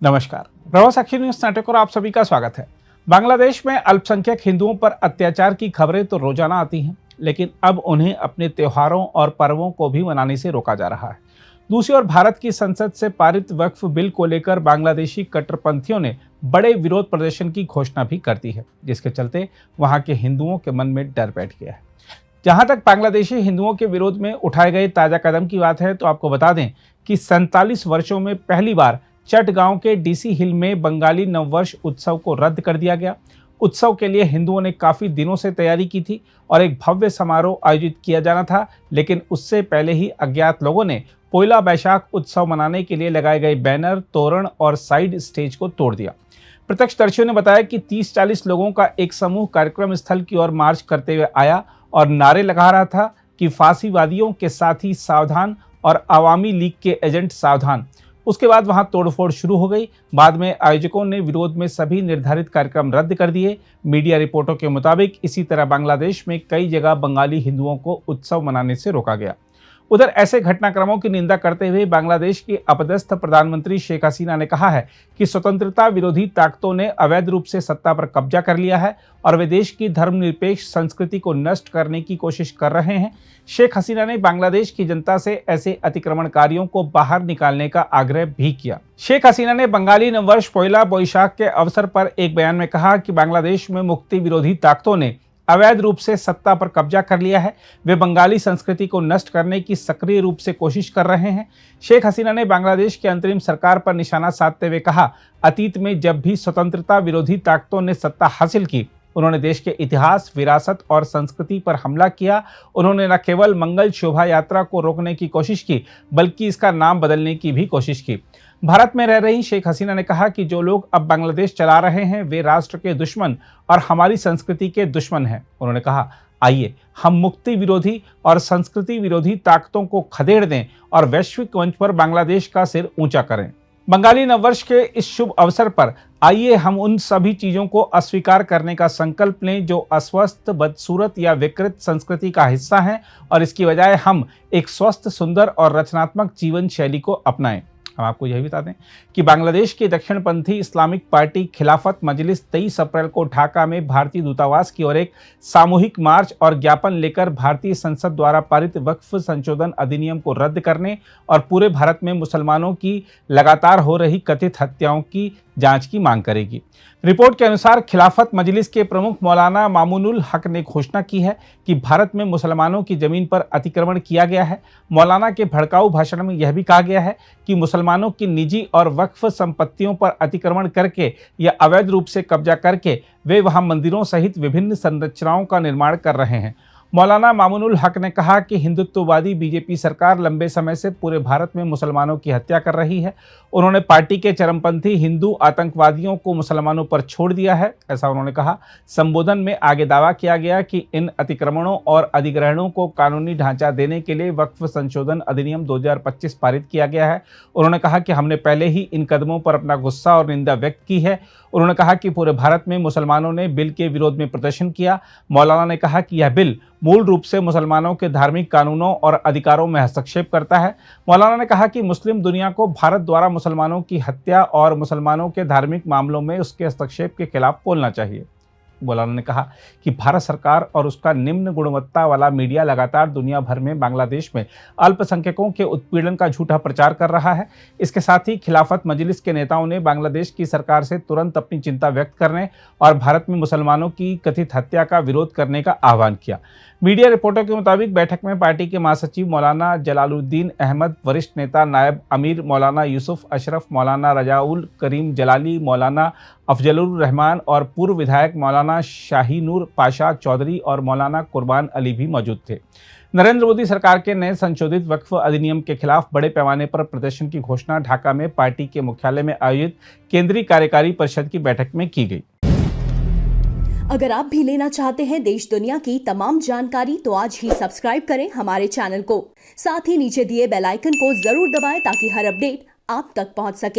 नमस्कार, प्रवास साक्षी न्यूज नाटक और आप सभी का स्वागत है। बांग्लादेश में अल्पसंख्यक हिंदुओं पर अत्याचार की खबरें तो रोजाना आती हैं, लेकिन अब उन्हें अपने त्योहारों और पर्वों को भी मनाने से रोका जा रहा है। दूसरी ओर भारत की संसद से पारित वक्फ बिल को लेकर बांग्लादेशी कट्टरपंथियों ने बड़े विरोध प्रदर्शन की घोषणा भी कर दी है, जिसके चलते वहां के हिंदुओं के मन में डर बैठ गया है। जहां तक बांग्लादेशी हिंदुओं के विरोध में उठाए गए ताजा कदम की बात है, तो आपको बता दें कि 47 वर्षों में पहली बार चटगांव के डीसी हिल में बंगाली नववर्ष उत्सव को रद्द कर दिया गया। उत्सव के लिए हिंदुओं ने काफी दिनों से तैयारी की थी और एक भव्य समारोह आयोजित किया जाना था, लेकिन उससे पहले ही अज्ञात लोगों ने पोइला बैशाख उत्सव मनाने के लिए लगाए गए बैनर, तोरण और साइड स्टेज को तोड़ दिया। प्रत्यक्षदर्शियों ने बताया कि 30-40 लोगों का एक समूह कार्यक्रम स्थल की ओर मार्च करते हुए आया और नारे लगा रहा था कि फांसीवादियों के साथी सावधान और अवामी लीग के एजेंट सावधान। उसके बाद वहां तोड़फोड़ शुरू हो गई। बाद में आयोजकों ने विरोध में सभी निर्धारित कार्यक्रम रद्द कर दिए। मीडिया रिपोर्टों के मुताबिक इसी तरह बांग्लादेश में कई जगह बंगाली हिंदुओं को उत्सव मनाने से रोका गया। उधर ऐसे घटनाक्रमों की निंदा करते हुए बांग्लादेश की अपदस्थ प्रधानमंत्री शेख हसीना ने कहा है कि स्वतंत्रता विरोधी ताकतों ने अवैध रूप से सत्ता पर कब्जा कर लिया है और वे देश की धर्मनिरपेक्ष संस्कृति को नष्ट करने की कोशिश कर रहे हैं। शेख हसीना ने बांग्लादेश की जनता से ऐसे अतिक्रमणकारियों को बाहर निकालने का आग्रह भी किया। शेख हसीना ने बंगाली नववर्ष पोइला बोईशाख के अवसर पर एक बयान में कहा कि बांग्लादेश में मुक्ति विरोधी ताकतों ने अवैध रूप से सत्ता पर कब्जा कर लिया है। वे बंगाली संस्कृति को नष्ट करने की सक्रिय रूप से कोशिश कर रहे हैं। शेख हसीना ने बांग्लादेश की अंतरिम सरकार पर निशाना साधते हुए कहा, अतीत में जब भी स्वतंत्रता विरोधी ताकतों ने सत्ता हासिल की, उन्होंने देश के इतिहास, विरासत और संस्कृति पर हमला किया। उन्होंने न केवल मंगल शोभा यात्रा को रोकने की कोशिश की, बल्कि इसका नाम बदलने की भी कोशिश की। भारत में रह रही शेख हसीना ने कहा कि जो लोग अब बांग्लादेश चला रहे हैं वे राष्ट्र के दुश्मन और हमारी संस्कृति के दुश्मन हैं। उन्होंने कहा, आइए हम मुक्ति विरोधी और संस्कृति विरोधी ताकतों को खदेड़ दें और वैश्विक मंच पर बांग्लादेश का सिर ऊंचा करें। बंगाली नववर्ष के इस शुभ अवसर पर आइए हम उन सभी चीजों को अस्वीकार करने का संकल्प लें जो अस्वस्थ, बदसूरत या विकृत संस्कृति का हिस्सा हैं और इसकी बजाय हम एक स्वस्थ, सुंदर और रचनात्मक जीवन शैली को अपनाएं। हम आपको यह भी बता दें कि बांग्लादेश की दक्षिणपंथी इस्लामिक पार्टी खिलाफत मजलिस 23 अप्रैल को ढाका में भारतीय दूतावास की ओर एक सामूहिक मार्च और ज्ञापन लेकर भारतीय संसद द्वारा पारित वक्फ संशोधन अधिनियम को रद्द करने और पूरे भारत में मुसलमानों की लगातार हो रही कथित हत्याओं की जांच की मांग करेगी। रिपोर्ट के अनुसार खिलाफत मजलिस के प्रमुख मौलाना मामूनुल हक ने घोषणा की है कि भारत में मुसलमानों की जमीन पर अतिक्रमण किया गया है। मौलाना के भड़काऊ भाषण में यह भी कहा गया है कि मुसलमानों की निजी और वक्फ संपत्तियों पर अतिक्रमण करके या अवैध रूप से कब्जा करके वे वहां मंदिरों सहित विभिन्न संरचनाओं का निर्माण कर रहे हैं। मौलाना मामूनुल हक ने कहा कि हिंदुत्ववादी बीजेपी सरकार लंबे समय से पूरे भारत में मुसलमानों की हत्या कर रही है। उन्होंने पार्टी के चरमपंथी हिंदू आतंकवादियों को मुसलमानों पर छोड़ दिया है, ऐसा उन्होंने कहा। संबोधन में आगे दावा किया गया कि इन अतिक्रमणों और अधिग्रहणों को कानूनी ढांचा देने के लिए वक्फ संशोधन अधिनियम 2025 पारित किया गया है। उन्होंने कहा कि हमने पहले ही इन कदमों पर अपना गुस्सा और निंदा व्यक्त की है। उन्होंने कहा कि पूरे भारत में मुसलमानों ने बिल के विरोध में प्रदर्शन किया। मौलाना ने कहा कि यह बिल मूल रूप से मुसलमानों के धार्मिक कानूनों और अधिकारों में हस्तक्षेप करता है। मौलाना ने कहा कि मुस्लिम दुनिया को भारत द्वारा मुसलमानों की हत्या और मुसलमानों के धार्मिक मामलों में उसके हस्तक्षेप के खिलाफ बोलना चाहिए। मौलाना ने कहा कि भारत सरकार और उसका निम्न गुणवत्ता वाला मीडिया लगातार दुनिया भर में बांग्लादेश में अल्पसंख्यकों के उत्पीड़न का झूठा प्रचार कर रहा है। इसके साथ ही खिलाफत मजलिस के नेताओं ने बांग्लादेश की सरकार से तुरंत अपनी चिंता व्यक्त करने और भारत में मुसलमानों की कथित हत्या का विरोध करने का आह्वान किया। मीडिया रिपोर्टों के मुताबिक बैठक में पार्टी के महासचिव मौलाना जलालुद्दीन अहमद, वरिष्ठ नेता नायब अमीर मौलाना यूसुफ अशरफ, मौलाना रजाउल करीम जलाली, मौलाना अफजलुर रहमान और पूर्व विधायक मौलाना शाहीनूर पाशा चौधरी और मौलाना कुर्बान अली भी मौजूद थे। नरेंद्र मोदी सरकार के नए संशोधित वक्फ अधिनियम के खिलाफ बड़े पैमाने पर प्रदर्शन की घोषणा ढाका में पार्टी के मुख्यालय में आयोजित केंद्रीय कार्यकारी परिषद की बैठक में की गई। अगर आप भी लेना चाहते हैं देश दुनिया की तमाम जानकारी तो आज ही सब्सक्राइब करें हमारे चैनल को। साथ ही नीचे दिए बेल आइकन को जरूर दबाएं ताकि हर अपडेट आप तक पहुंच सके।